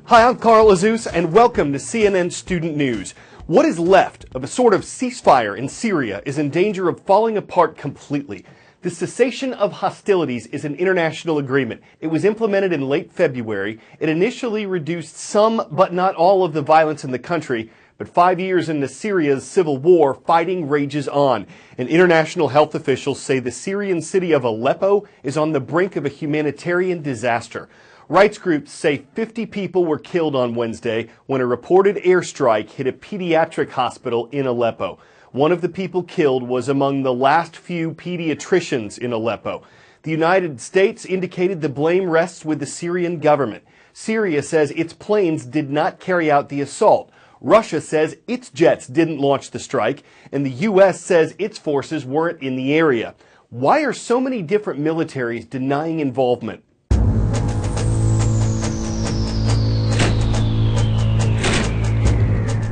Hi, I'm Carl Azus, and welcome to CNN Student News. What is left of a sort of ceasefire in Syria is in danger of falling apart completely. The cessation of hostilities is an international agreement. It was implemented in late February. It initially reduced some, but not all, of the violence in the country. But 5 years into Syria's civil war, fighting rages on. And international health officials say the Syrian city of Aleppo is on the brink of a humanitarian disaster. Rights groups say 50 people were killed on Wednesday when a reported airstrike hit a pediatric hospital in Aleppo. One of the people killed was among the last few pediatricians in Aleppo. The United States indicated the blame rests with the Syrian government. Syria says its planes did not carry out the assault. Russia says its jets didn't launch the strike, and the U.S. says its forces weren't in the area. Why are so many different militaries denying involvement?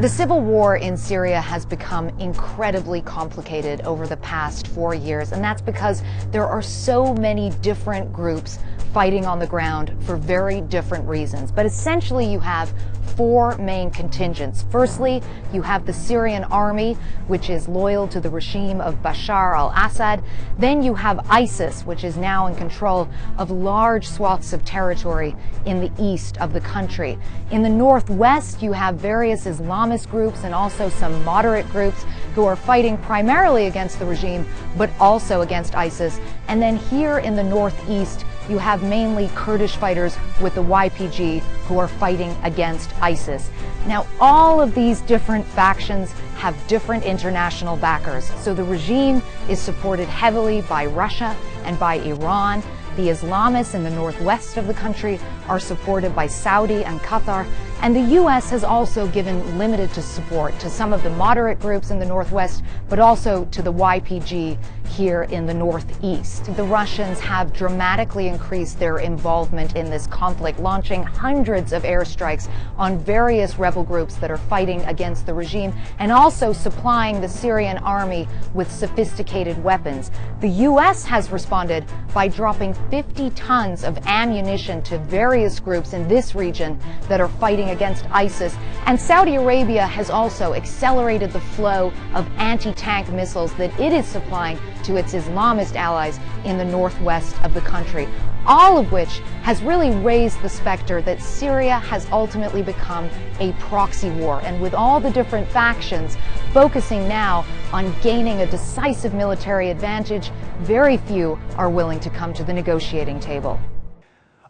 The civil war in Syria has become incredibly complicated over the past 4 years, and that's because there are so many different groups fighting on the ground for very different reasons. But essentially you have four main contingents. Firstly, you have the Syrian army, which is loyal to the regime of Bashar al-Assad. Then you have ISIS, which is now in control of large swaths of territory in the east of the country. In the northwest, you have various Islamist groups and also some moderate groups who are fighting primarily against the regime, but also against ISIS. And then here in the northeast, you have mainly Kurdish fighters with the YPG who are fighting against ISIS. Now, all of these different factions have different international backers. So the regime is supported heavily by Russia and by Iran. The Islamists in the northwest of the country are supported by Saudi and Qatar. And the U.S. has also given limited support to some of the moderate groups in the northwest, but also to the YPG here in the northeast. The Russians have dramatically increased their involvement in this conflict, launching hundreds of airstrikes on various rebel groups that are fighting against the regime, and also supplying the Syrian army with sophisticated weapons. The U.S. has responded by dropping 50 tons of ammunition to various groups in this region that are fighting against ISIS, and Saudi Arabia has also accelerated the flow of anti-tank missiles that it is supplying to its Islamist allies in the northwest of the country, all of which has really raised the specter that Syria has ultimately become a proxy war, and with all the different factions focusing now on gaining a decisive military advantage, very few are willing to come to the negotiating table.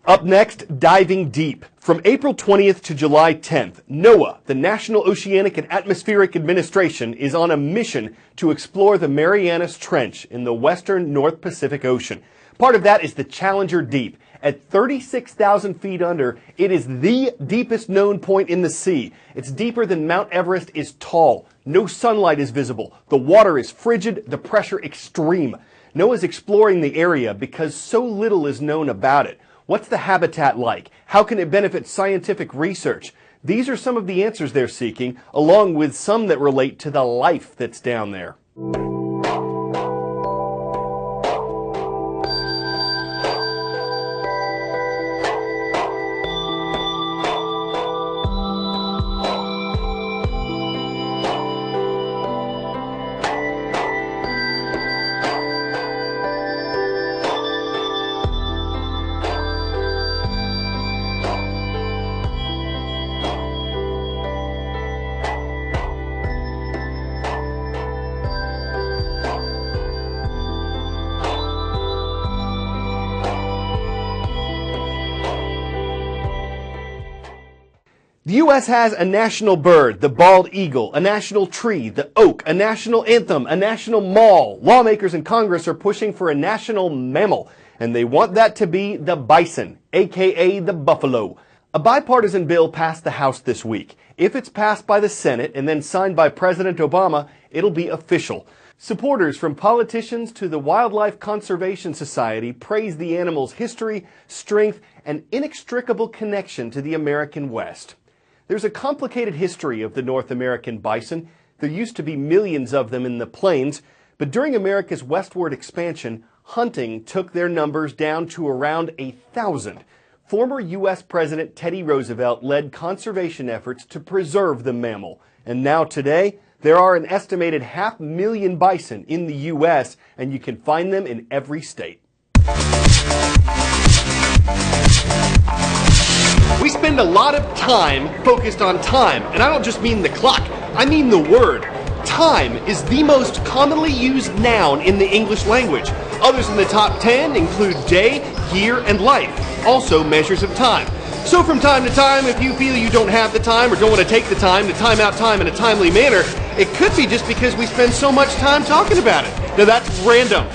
Up next, diving deep. From April 20th to July 10th, NOAA, the National Oceanic and Atmospheric Administration, is on a mission to explore the Marianas Trench in the western North Pacific Ocean. Part of that is the Challenger Deep. At 36,000 feet under, it is the deepest known point in the sea. It's deeper than Mount Everest is tall. No sunlight is visible. The water is frigid, the pressure extreme. NOAA is exploring the area because so little is known about it. What's the habitat like? How can it benefit scientific research? These are some of the answers they're seeking, along with some that relate to the life that's down there. The U.S. has a national bird, the bald eagle, a national tree, the oak, a national anthem, a national mall. Lawmakers in Congress are pushing for a national mammal, and they want that to be the bison, aka the buffalo. A bipartisan bill passed the House this week. If it's passed by the Senate and then signed by President Obama, it'll be official. Supporters from politicians to the Wildlife Conservation Society praise the animal's history, strength, and inextricable connection to the American West. There's a complicated history of the North American bison. There used to be millions of them in the plains, but during America's westward expansion, hunting took their numbers down to around 1,000. Former U.S. President Teddy Roosevelt led conservation efforts to preserve the mammal. And now today, there are an estimated 500,000 bison in the U.S., and you can find them in every state. We spend a lot of time focused on time, and I don't just mean the clock, I mean the word. Time is the most commonly used noun in the English language. Others in the top 10 include day, year, and life, also measures of time. So from time to time, if you feel you don't have the time or don't want to take the time to time out time in a timely manner, it could be just because we spend so much time talking about it. Now that's random.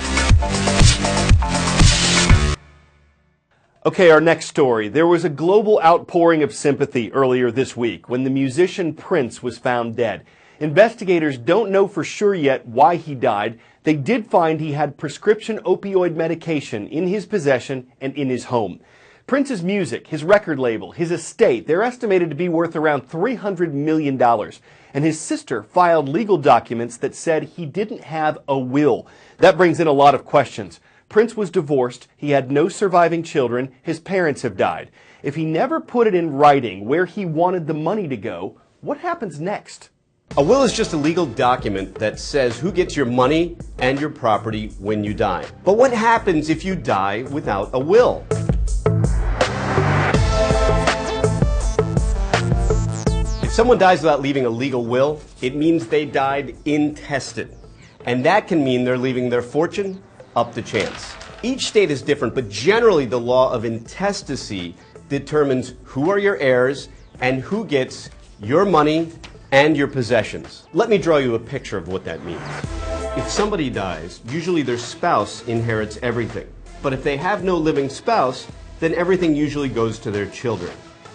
Okay, our next story. There was a global outpouring of sympathy earlier this week when the musician Prince was found dead. Investigators don't know for sure yet why he died. They did find he had prescription opioid medication in his possession and in his home. Prince's music, his record label, his estate, they're estimated to be worth around $300 million. And his sister filed legal documents that said he didn't have a will. That brings in a lot of questions. Prince was divorced, he had no surviving children, his parents have died. If he never put it in writing where he wanted the money to go, what happens next? A will is just a legal document that says who gets your money and your property when you die. But what happens if you die without a will? If someone dies without leaving a legal will, it means they died intestate. And that can mean they're leaving their fortune up to chance. Each state is different, but generally the law of intestacy determines who are your heirs and who gets your money and your possessions. Let me draw you a picture of what that means. If somebody dies, usually their spouse inherits everything. But if they have no living spouse, then everything usually goes to their children.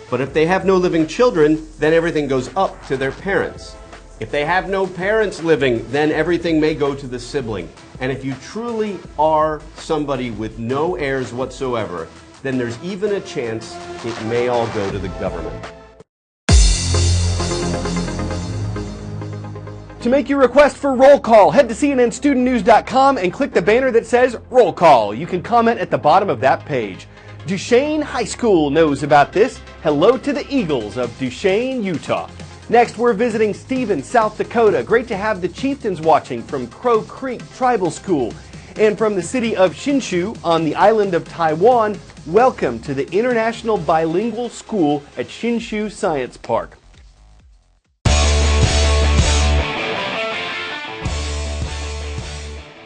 But if they have no living children, then everything goes up to their parents. If they have no parents living, then everything may go to the sibling. And if you truly are somebody with no heirs whatsoever, then there's even a chance it may all go to the government. To make your request for Roll Call, head to cnnstudentnews.com and click the banner that says Roll Call. You can comment at the bottom of that page. Duchesne High School knows about this. Hello to the Eagles of Duchesne, Utah. Next, we're visiting Stevens, South Dakota. Great to have the Chieftains watching from Crow Creek Tribal School. And from the city of Hsinchu on the island of Taiwan, welcome to the International Bilingual School at Hsinchu Science Park.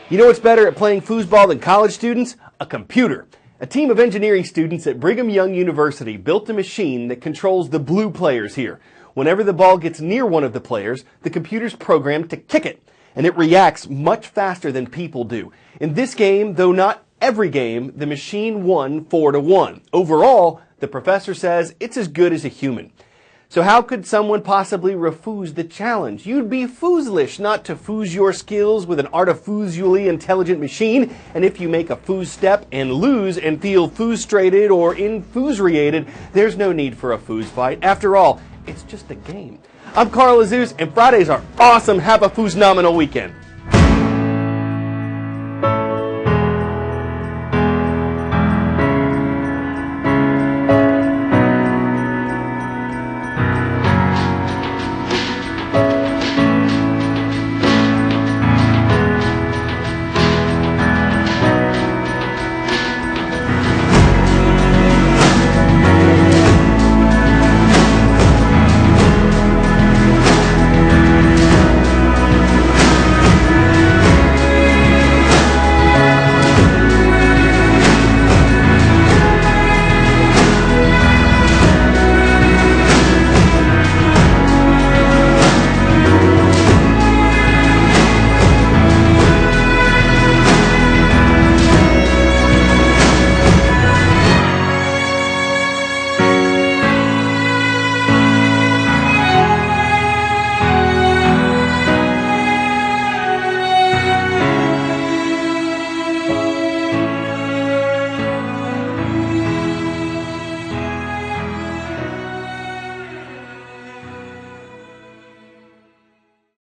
You know what's better at playing foosball than college students? A computer. A team of engineering students at Brigham Young University built a machine that controls the blue players here. Whenever the ball gets near one of the players, the computer's programmed to kick it, and it reacts much faster than people do. In this game, though not every game, the machine won 4-1. Overall, the professor says it's as good as a human. So how could someone possibly refuse the challenge? You'd be foolish not to foos your skills with an artificially intelligent machine, and if you make a foos step and lose and feel frustrated or infuriated, there's no need for a foos fight. After all, it's just a game. I'm Carl Azuz, and Fridays are awesome. Have a foos-nominal weekend.